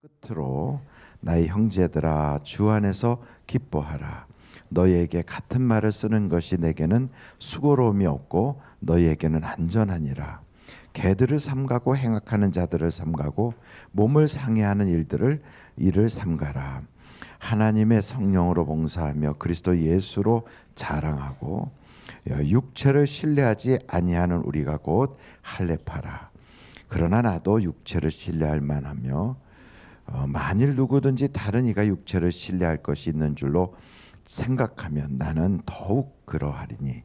끝으로 나의 형제들아 주 안에서 기뻐하라. 너희에게 같은 말을 쓰는 것이 내게는 수고로움이 없고 너희에게는 안전하니라. 개들을 삼가고 행악하는 자들을 삼가고 몸을 상해하는 일을 삼가라. 하나님의 성령으로 봉사하며 그리스도 예수로 자랑하고 육체를 신뢰하지 아니하는 우리가 곧 할례파라. 그러나 나도 육체를 신뢰할 만하며 만일 누구든지 다른 이가 육체를 신뢰할 것이 있는 줄로 생각하면 나는 더욱 그러하리니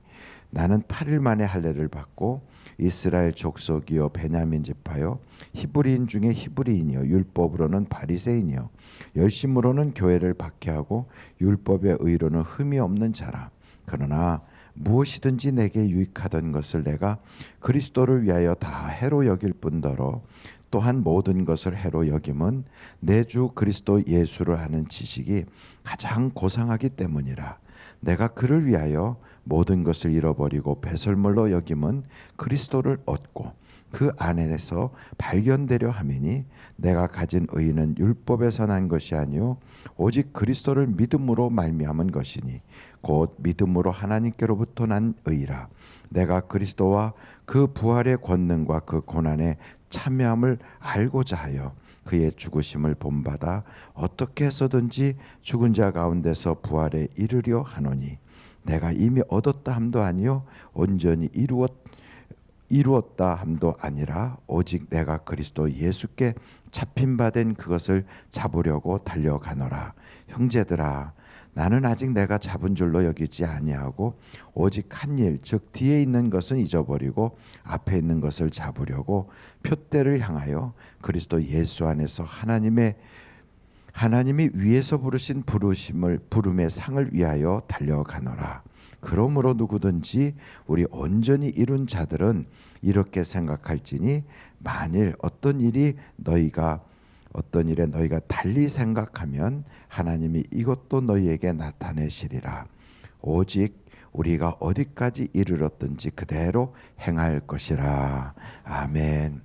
나는 8일 만에 할례를 받고 이스라엘 족속이요 베냐민 지파요 히브리인 중에 히브리인이요 율법으로는 바리새인이요 열심으로는 교회를 박해하고 율법의 의로는 흠이 없는 자라. 그러나 무엇이든지 내게 유익하던 것을 내가 그리스도를 위하여 다 해로 여길 뿐더러 또한 모든 것을 해로 여김은 내 주 그리스도 예수를 아는 지식이 가장 고상하기 때문이라. 내가 그를 위하여 모든 것을 잃어버리고 배설물로 여김은 그리스도를 얻고 그 안에서 발견되려 함이니 내가 가진 의는 율법에서 난 것이 아니요 오직 그리스도를 믿음으로 말미암은 것이니 곧 믿음으로 하나님께로부터 난 의라. 내가 그리스도와 그 부활의 권능과 그 고난의 참여함을 알고자 하여 그의 죽으심을 본받아 어떻게 해서든지 죽은 자 가운데서 부활에 이르려 하노니 내가 이미 얻었다 함도 아니요 온전히 이루었다 함도 아니라 오직 내가 그리스도 예수께 잡힌 바 된 그것을 잡으려고 달려가노라. 형제들아 나는 아직 내가 잡은 줄로 여기지 아니하고 오직 한 일 즉 뒤에 있는 것은 잊어버리고 앞에 있는 것을 잡으려고 표대를 향하여 그리스도 예수 안에서 하나님이 위에서 부르신 부름의 상을 위하여 달려가노라. 그러므로 누구든지 우리 온전히 이룬 자들은 이렇게 생각할지니 만일 어떤 일에 너희가 달리 생각하면 하나님이 이것도 너희에게 나타내시리라. 오직 우리가 어디까지 이르렀든지 그대로 행할 것이라. 아멘.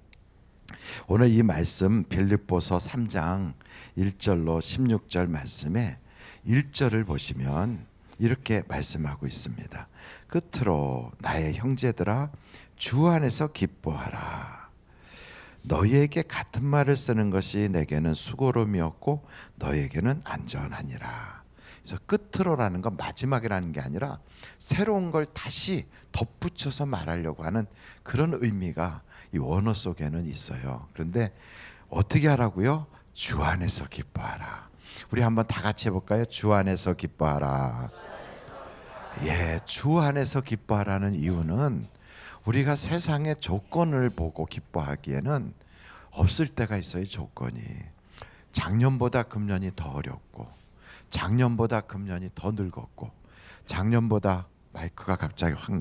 오늘 이 말씀 빌립보서 3장 1절로 16절 말씀에 1절을 보시면 이렇게 말씀하고 있습니다. 끝으로 나의 형제들아 주 안에서 기뻐하라. 너희에게 같은 말을 쓰는 것이 내게는 수고로움이었고 너희에게는 안전하니라. 그래서 끝으로라는 건 마지막이라는 게 아니라 새로운 걸 다시 덧붙여서 말하려고 하는 그런 의미가 이 원어 속에는 있어요. 그런데 어떻게 하라고요? 주 안에서 기뻐하라. 우리 한번 다 같이 해볼까요? 주 안에서 기뻐하라. 주 안에서 기뻐하라는 이유는 우리가 세상의 조건을 보고 기뻐하기에는 없을 때가 있어요. 조건이 작년보다 금년이 더 어렵고 작년보다 금년이 더 늙었고 작년보다 마이크가 갑자기 확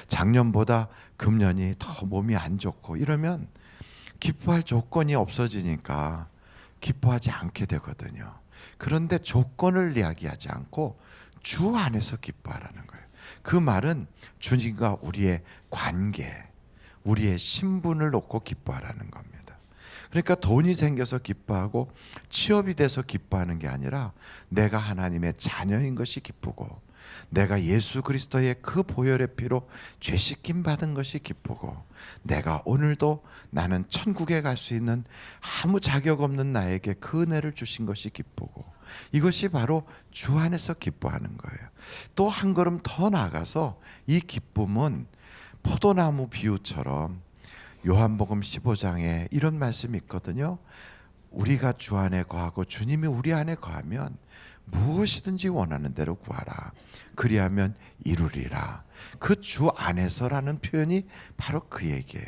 작년보다 금년이 더 몸이 안 좋고 이러면 기뻐할 조건이 없어지니까 기뻐하지 않게 되거든요. 그런데 조건을 이야기하지 않고 주 안에서 기뻐하라는 거예요. 그 말은 주님과 우리의 관계, 우리의 신분을 놓고 기뻐하라는 겁니다. 그러니까 돈이 생겨서 기뻐하고 취업이 돼서 기뻐하는 게 아니라 내가 하나님의 자녀인 것이 기쁘고 내가 예수 그리스도의 그 보혈의 피로 죄씻김 받은 것이 기쁘고 내가 오늘도 나는 천국에 갈 수 있는 아무 자격 없는 나에게 그 은혜를 주신 것이 기쁘고 이것이 바로 주 안에서 기뻐하는 거예요. 또 한 걸음 더 나아가서 이 기쁨은 포도나무 비유처럼 요한복음 15장에 이런 말씀이 있거든요. 우리가 주 안에 거하고 주님이 우리 안에 거하면 무엇이든지 원하는 대로 구하라. 그리하면 이루리라. 그 주 안에서라는 표현이 바로 그 얘기예요.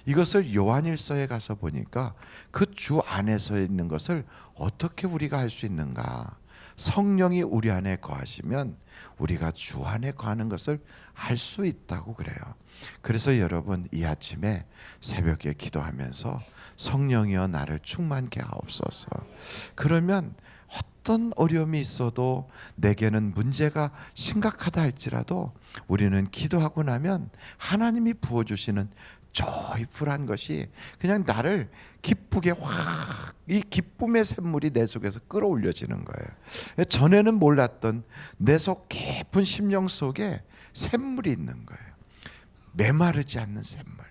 이것을 요한일서에 가서 보니까 그 주 안에서 있는 것을 어떻게 우리가 할 수 있는가? 성령이 우리 안에 거하시면 우리가 주 안에 거하는 것을 알 수 있다고 그래요. 그래서 여러분 이 아침에 새벽에 기도하면서 성령이여 나를 충만케 하옵소서. 그러면 어떤 어려움이 있어도 내게는 문제가 심각하다 할지라도 우리는 기도하고 나면 하나님이 부어주시는 조이풀한 것이 그냥 나를 기쁘게 확 이 기쁨의 샘물이 내 속에서 끌어올려지는 거예요. 전에는 몰랐던 내 속 깊은 심령 속에 샘물이 있는 거예요. 메마르지 않는 샘물.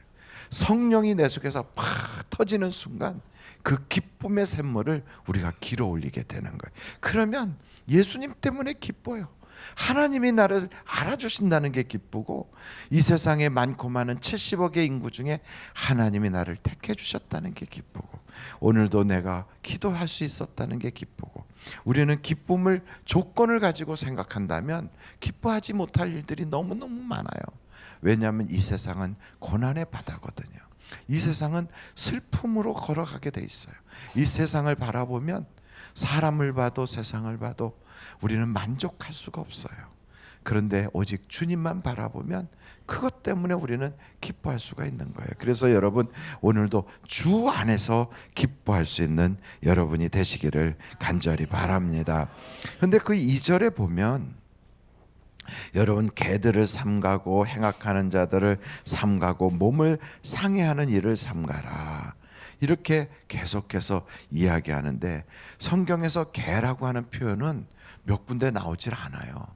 성령이 내 속에서 팍 터지는 순간 그 기쁨의 샘물을 우리가 길어 올리게 되는 거예요. 그러면 예수님 때문에 기뻐요. 하나님이 나를 알아주신다는 게 기쁘고, 이 세상에 많고 많은 70억의 인구 중에 하나님이 나를 택해 주셨다는 게 기쁘고, 오늘도 내가 기도할 수 있었다는 게 기쁘고, 우리는 기쁨을 조건을 가지고 생각한다면 기뻐하지 못할 일들이 너무너무 많아요. 왜냐하면 이 세상은 고난의 바다거든요. 이 세상은 슬픔으로 걸어가게 돼 있어요. 이 세상을 바라보면, 사람을 봐도 세상을 봐도 우리는 만족할 수가 없어요. 그런데 오직 주님만 바라보면 그것 때문에 우리는 기뻐할 수가 있는 거예요. 그래서 여러분, 오늘도 주 안에서 기뻐할 수 있는 여러분이 되시기를 간절히 바랍니다. 그런데 그 2절에 보면, 여러분, 개들을 삼가고 행악하는 자들을 삼가고 몸을 상해하는 일을 삼가라, 이렇게 계속해서 이야기하는데, 성경에서 개라고 하는 표현은 몇 군데 나오질 않아요.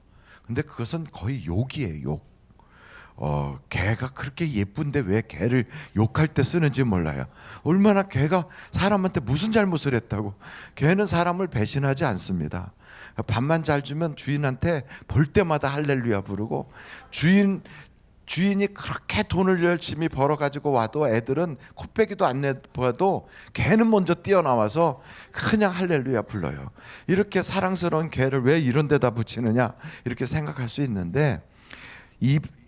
근데 그것은 거의 욕이에요, 욕. 개가 그렇게 예쁜데 왜 개를 욕할 때 쓰는지 몰라요. 얼마나 개가 사람한테 무슨 잘못을 했다고. 개는 사람을 배신하지 않습니다. 밥만 잘 주면 주인한테 볼 때마다 할렐루야 부르고, 주인이 그렇게 돈을 열심히 벌어가지고 와도 애들은 코빼기도 안 내봐도 개는 먼저 뛰어나와서 그냥 할렐루야 불러요. 이렇게 사랑스러운 개를 왜 이런 데다 붙이느냐, 이렇게 생각할 수 있는데,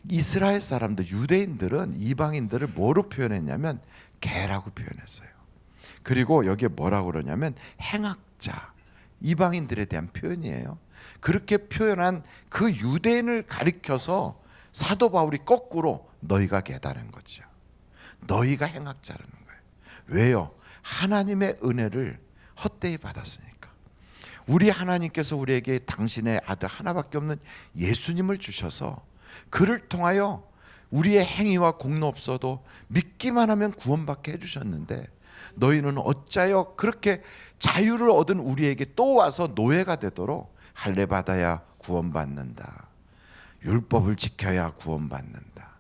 이스라엘 사람들, 유대인들은 이방인들을 뭐로 표현했냐면 개라고 표현했어요. 그리고 여기에 뭐라고 그러냐면 행악자, 이방인들에 대한 표현이에요. 그렇게 표현한 그 유대인을 가리켜서 사도 바울이 거꾸로 너희가 개다는 거죠. 너희가 행악자라는 거예요. 왜요? 하나님의 은혜를 헛되이 받았으니까. 우리 하나님께서 우리에게 당신의 아들 하나밖에 없는 예수님을 주셔서 그를 통하여 우리의 행위와 공로 없어도 믿기만 하면 구원받게 해주셨는데, 너희는 어찌하여 그렇게 자유를 얻은 우리에게 또 와서 노예가 되도록 할례 받아야 구원받는다, 율법을 지켜야 구원받는다,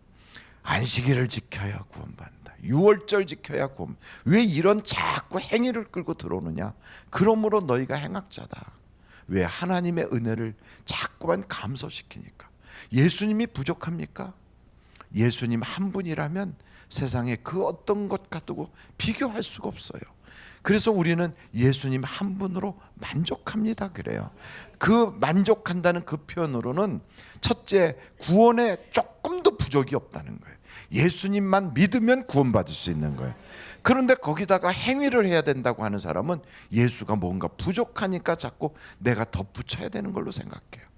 안식일을 지켜야 구원받는다, 유월절 지켜야 구원. 왜 이런 자꾸 행위를 끌고 들어오느냐? 그러므로 너희가 행악자다. 왜? 하나님의 은혜를 자꾸만 감소시키니까. 예수님이 부족합니까? 예수님 한 분이라면 세상에 그 어떤 것 가지고 비교할 수가 없어요. 그래서 우리는 예수님 한 분으로 만족합니다. 그래요. 그 만족한다는 그 표현으로는, 첫째, 구원에 조금도 부족이 없다는 거예요. 예수님만 믿으면 구원받을 수 있는 거예요. 그런데 거기다가 행위를 해야 된다고 하는 사람은 예수가 뭔가 부족하니까 자꾸 내가 덧붙여야 되는 걸로 생각해요.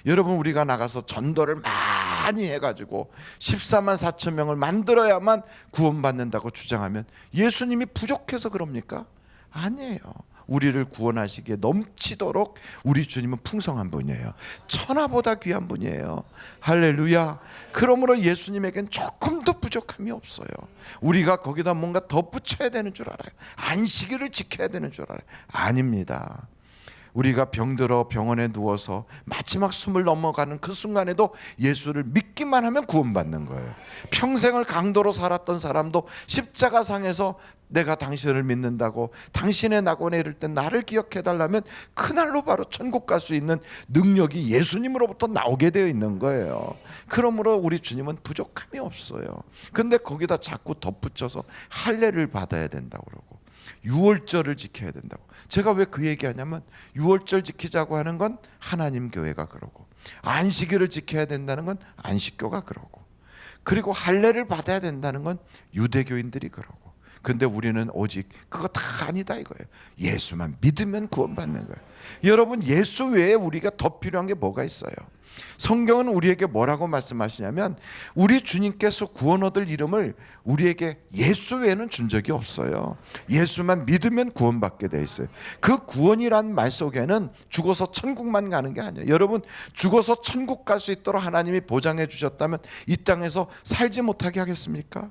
여러분, 우리가 나가서 전도를 많이 해가지고 14만 4천 명을 만들어야만 구원받는다고 주장하면 예수님이 부족해서 그럽니까? 아니에요. 우리를 구원하시기에 넘치도록 우리 주님은 풍성한 분이에요. 천하보다 귀한 분이에요. 할렐루야. 그러므로 예수님에겐 조금도 부족함이 없어요. 우리가 거기다 뭔가 덧붙여야 되는 줄 알아요. 안식일을 지켜야 되는 줄 알아요. 아닙니다. 우리가 병들어 병원에 누워서 마지막 숨을 넘어가는 그 순간에도 예수를 믿기만 하면 구원받는 거예요. 평생을 강도로 살았던 사람도 십자가상에서 내가 당신을 믿는다고, 당신의 낙원에 이를 때 나를 기억해 달라면 그날로 바로 천국 갈 수 있는 능력이 예수님으로부터 나오게 되어 있는 거예요. 그러므로 우리 주님은 부족함이 없어요. 근데 거기다 자꾸 덧붙여서 할례를 받아야 된다고 그러고, 유월절을 지켜야 된다고. 제가 왜 그 얘기하냐면, 유월절 지키자고 하는 건 하나님 교회가 그러고, 안식일을 지켜야 된다는 건 안식교가 그러고, 그리고 할례를 받아야 된다는 건 유대교인들이 그러고. 근데 우리는 오직 그거 다 아니다 이거예요. 예수만 믿으면 구원받는 거예요. 여러분, 예수 외에 우리가 더 필요한 게 뭐가 있어요? 성경은 우리에게 뭐라고 말씀하시냐면, 우리 주님께서 구원 얻을 이름을 우리에게 예수 외에는 준 적이 없어요. 예수만 믿으면 구원받게 돼 있어요. 그 구원이란 말 속에는 죽어서 천국만 가는 게 아니에요. 여러분, 죽어서 천국 갈 수 있도록 하나님이 보장해 주셨다면 이 땅에서 살지 못하게 하겠습니까?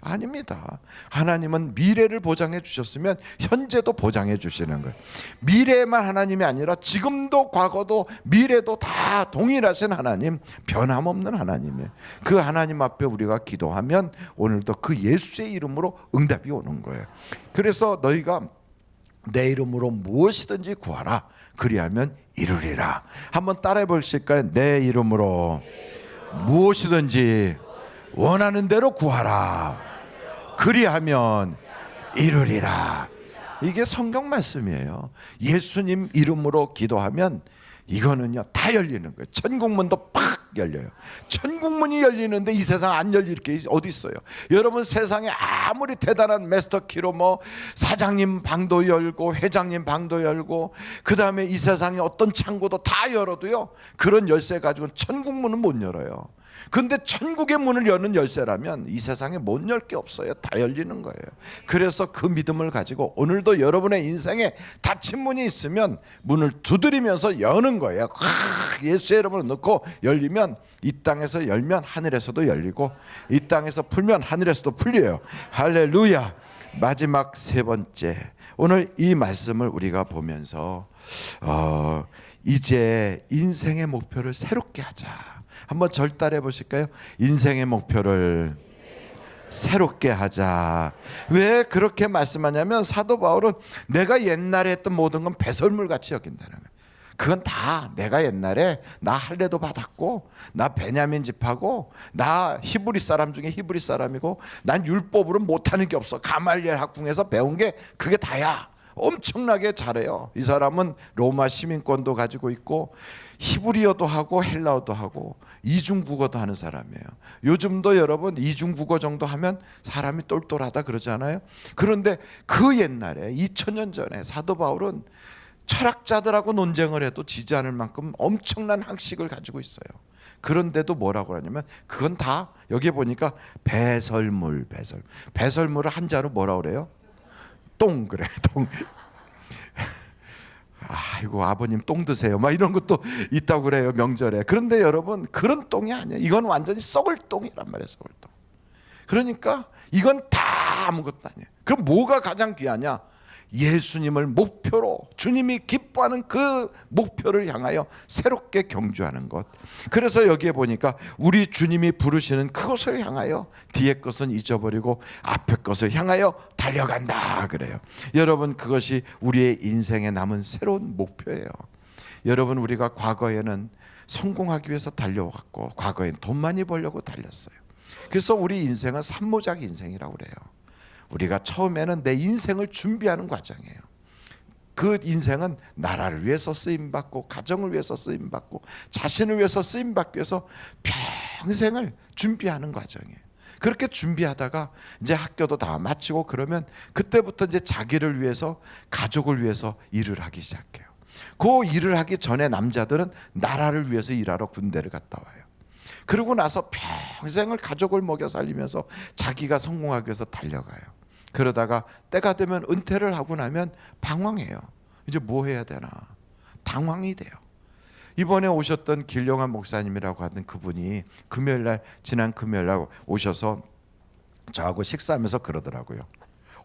아닙니다. 하나님은 미래를 보장해 주셨으면 현재도 보장해 주시는 거예요. 미래만 하나님이 아니라 지금도 과거도 미래도 다 동일하신 하나님, 변함없는 하나님이에요. 그 하나님 앞에 우리가 기도하면 오늘도 그 예수의 이름으로 응답이 오는 거예요. 그래서 너희가 내 이름으로 무엇이든지 구하라, 그리하면 이루리라. 한번 따라해 보실까요? 내 이름으로 무엇이든지 원하는 대로 구하라, 그리하면 이루리라. 이게 성경 말씀이에요. 예수님 이름으로 기도하면 이거는요 다 열리는 거예요. 천국문도 팍 열려요. 천국문이 열리는데 이 세상 안 열릴 게 어디 있어요? 여러분, 세상에 아무리 대단한 마스터키로 뭐 사장님 방도 열고 회장님 방도 열고 그 다음에 이 세상에 어떤 창고도 다 열어도요, 그런 열쇠 가지고는 천국문은 못 열어요. 근데 천국의 문을 여는 열쇠라면 이 세상에 못 열 게 없어요. 다 열리는 거예요. 그래서 그 믿음을 가지고 오늘도 여러분의 인생에 닫힌 문이 있으면 문을 두드리면서 여는 거예요. 예수의 이름으로 넣고 열리면, 이 땅에서 열면 하늘에서도 열리고 이 땅에서 풀면 하늘에서도 풀려요. 할렐루야. 마지막 세 번째, 오늘 이 말씀을 우리가 보면서 이제 인생의 목표를 새롭게 하자. 한번 절따해 보실까요? 인생의 목표를 새롭게 하자. 왜 그렇게 말씀하냐면 사도 바울은 내가 옛날에 했던 모든 건 배설물 같이 여긴다는 거예요. 그건 다 내가 옛날에 나 할례도 받았고 나 베냐민 집하고 나 히브리 사람 중에 히브리 사람이고 난 율법으로 못하는 게 없어. 가말리엘 학궁에서 배운 게 그게 다야. 엄청나게 잘해요. 이 사람은 로마 시민권도 가지고 있고 히브리어도 하고 헬라어도 하고 이중국어도 하는 사람이에요. 요즘도 여러분 이중국어 정도 하면 사람이 똘똘하다 그러잖아요. 그런데 그 옛날에 2000년 전에 사도 바울은 철학자들하고 논쟁을 해도 지지 않을 만큼 엄청난 학식을 가지고 있어요. 그런데도 뭐라고 하냐면 그건 다 여기 보니까 배설물을 한자로 뭐라고 그래요? 똥 그래. 똥. 아이고 아버님 똥 드세요 막 이런 것도 있다고 그래요, 명절에. 그런데 여러분, 그런 똥이 아니에요. 이건 완전히 썩을 똥이란 말이에요. 썩을 똥. 그러니까 이건 다 아무것도 아니에요. 그럼 뭐가 가장 귀하냐? 예수님을 목표로, 주님이 기뻐하는 그 목표를 향하여 새롭게 경주하는 것. 그래서 여기에 보니까 우리 주님이 부르시는 그것을 향하여 뒤에 것은 잊어버리고 앞에 것을 향하여 달려간다 그래요. 여러분, 그것이 우리의 인생에 남은 새로운 목표예요. 여러분, 우리가 과거에는 성공하기 위해서 달려왔고 과거엔 돈 많이 벌려고 달렸어요. 그래서 우리 인생은 산모작 인생이라고 그래요. 우리가 처음에는 내 인생을 준비하는 과정이에요. 그 인생은 나라를 위해서 쓰임받고 가정을 위해서 쓰임받고 자신을 위해서 쓰임받기 위해서 평생을 준비하는 과정이에요. 그렇게 준비하다가 이제 학교도 다 마치고 그러면 그때부터 이제 자기를 위해서, 가족을 위해서 일을 하기 시작해요. 그 일을 하기 전에 남자들은 나라를 위해서 일하러 군대를 갔다 와요. 그러고 나서 평생을 가족을 먹여 살리면서 자기가 성공하기 위해서 달려가요. 그러다가 때가 되면 은퇴를 하고 나면 방황해요. 이제 뭐 해야 되나? 당황이 돼요. 이번에 오셨던 길용한 목사님이라고 하던 그분이 지난 금요일날 오셔서 저하고 식사하면서 그러더라고요.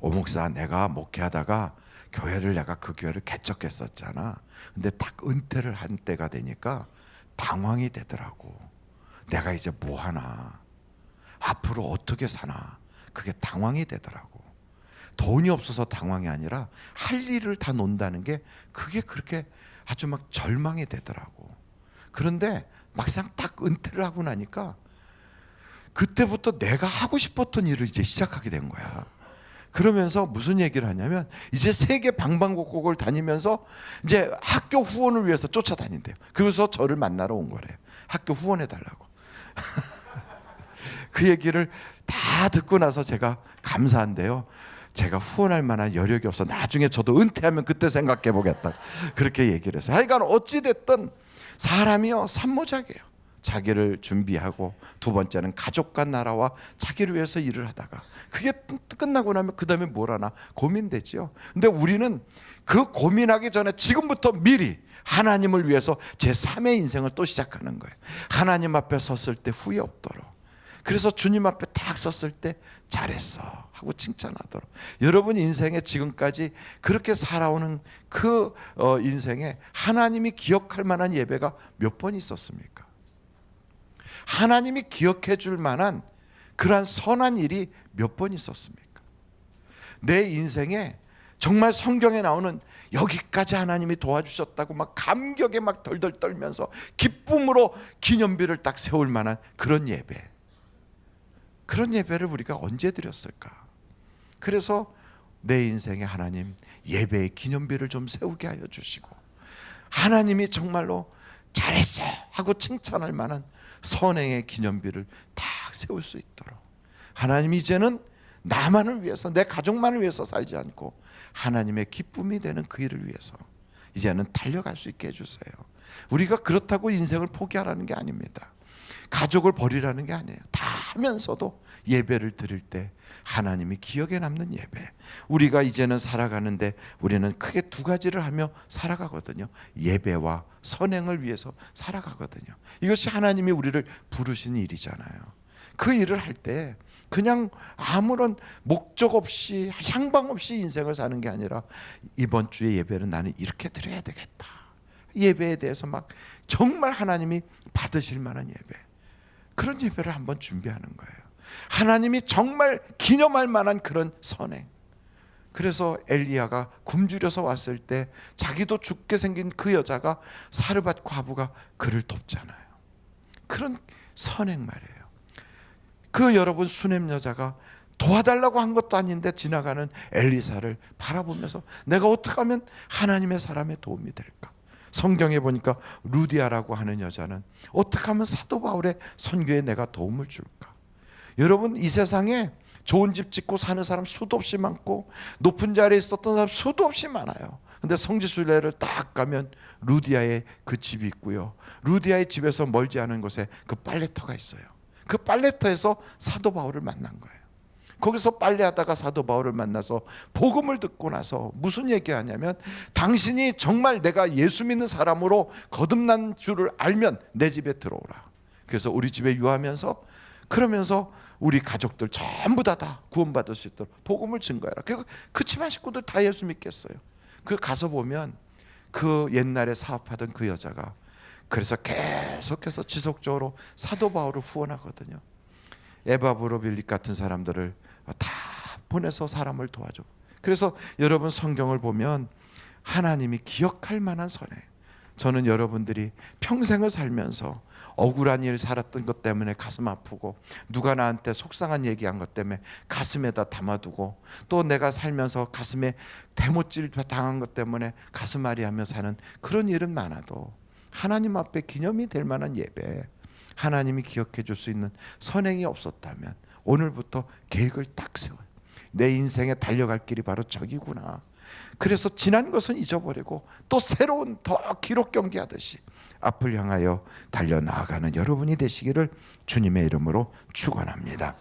오 목사, 내가 목회하다가 내가 그 교회를 개척했었잖아. 근데 딱 은퇴를 한 때가 되니까 당황이 되더라고. 내가 이제 뭐 하나? 앞으로 어떻게 사나? 그게 당황이 되더라고. 돈이 없어서 당황이 아니라 할 일을 다 논다는 게 그게 그렇게 아주 막 절망이 되더라고. 그런데 막상 딱 은퇴를 하고 나니까 그때부터 내가 하고 싶었던 일을 이제 시작하게 된 거야. 그러면서 무슨 얘기를 하냐면 이제 세계 방방곡곡을 다니면서 이제 학교 후원을 위해서 쫓아다닌대요. 그래서 저를 만나러 온 거래요. 학교 후원해 달라고. 그 얘기를 다 듣고 나서 제가 감사한데요, 제가 후원할 만한 여력이 없어. 나중에 저도 은퇴하면 그때 생각해 보겠다. 그렇게 얘기를 했어요. 하여간 어찌됐든 사람이요 산모작이에요. 자기를 준비하고 두 번째는 가족과 나라와 자기를 위해서 일을 하다가 그게 끝나고 나면 그 다음에 뭘 하나 고민되지요. 근데 우리는 그 고민하기 전에 지금부터 미리 하나님을 위해서 제3의 인생을 또 시작하는 거예요. 하나님 앞에 섰을 때 후회 없도록 그래서 주님 앞에 딱 섰을 때 잘했어 하고 칭찬하도록. 여러분 인생에 지금까지 그렇게 살아오는 그 인생에 하나님이 기억할 만한 예배가 몇 번 있었습니까? 하나님이 기억해 줄 만한 그러한 선한 일이 몇 번 있었습니까? 내 인생에 정말 성경에 나오는 여기까지 하나님이 도와주셨다고 막 감격에 막 덜덜 떨면서 기쁨으로 기념비를 딱 세울 만한 그런 예배, 그런 예배를 우리가 언제 드렸을까? 그래서 내 인생에 하나님 예배의 기념비를 좀 세우게 하여 주시고, 하나님이 정말로 잘했어 하고 칭찬할 만한 선행의 기념비를 딱 세울 수 있도록, 하나님 이제는 나만을 위해서, 내 가족만을 위해서 살지 않고 하나님의 기쁨이 되는 그 일을 위해서 이제는 달려갈 수 있게 해주세요. 우리가 그렇다고 인생을 포기하라는 게 아닙니다. 가족을 버리라는 게 아니에요. 다 하면서도 예배를 드릴 때 하나님이 기억에 남는 예배. 우리가 이제는 살아가는데 우리는 크게 두 가지를 하며 살아가거든요. 예배와 선행을 위해서 살아가거든요. 이것이 하나님이 우리를 부르신 일이잖아요. 그 일을 할 때 그냥 아무런 목적 없이 향방 없이 인생을 사는 게 아니라, 이번 주에 예배는 나는 이렇게 드려야 되겠다. 예배에 대해서 막 정말 하나님이 받으실 만한 예배, 그런 예배를 한번 준비하는 거예요. 하나님이 정말 기념할 만한 그런 선행. 그래서 엘리야가 굶주려서 왔을 때 자기도 죽게 생긴 그 여자가 사르밧 과부가 그를 돕잖아요. 그런 선행 말이에요. 그 여러분 수넴 여자가 도와달라고 한 것도 아닌데 지나가는 엘리사를 바라보면서 내가 어떻게 하면 하나님의 사람에 도움이 될까? 성경에 보니까 루디아라고 하는 여자는 어떻게 하면 사도 바울의 선교에 내가 도움을 줄까? 여러분 이 세상에 좋은 집 짓고 사는 사람 수도 없이 많고 높은 자리에 있었던 사람 수도 없이 많아요. 근데 성지순례를 딱 가면 루디아의 그 집이 있고요, 루디아의 집에서 멀지 않은 곳에 그 빨래터가 있어요. 그 빨래터에서 사도 바울을 만난 거예요. 거기서 빨래하다가 사도 바울을 만나서 복음을 듣고 나서 무슨 얘기하냐면, 당신이 정말 내가 예수 믿는 사람으로 거듭난 줄을 알면 내 집에 들어오라. 그래서 우리 집에 유하면서, 그러면서 우리 가족들 전부 다 구원받을 수 있도록 복음을 증거해라. 그 집안 식구들 다 예수 믿겠어요. 그 가서 보면 그 옛날에 사업하던 그 여자가 그래서 계속해서 지속적으로 사도 바울을 후원하거든요. 에바브로빌릭 같은 사람들을 다 보내서 사람을 도와줘. 그래서 여러분 성경을 보면 하나님이 기억할 만한 선행, 저는 여러분들이 평생을 살면서 억울한 일 살았던 것 때문에 가슴 아프고, 누가 나한테 속상한 얘기한 것 때문에 가슴에다 담아두고, 또 내가 살면서 가슴에 대못질 당한 것 때문에 가슴앓이 하며 사는 그런 일은 많아도 하나님 앞에 기념이 될 만한 예배, 하나님이 기억해 줄 수 있는 선행이 없었다면 오늘부터 계획을 딱 세워요. 내 인생에 달려갈 길이 바로 저기구나. 그래서 지난 것은 잊어버리고 또 새로운 더 기록 경기하듯이 앞을 향하여 달려나가는 여러분이 되시기를 주님의 이름으로 축원합니다.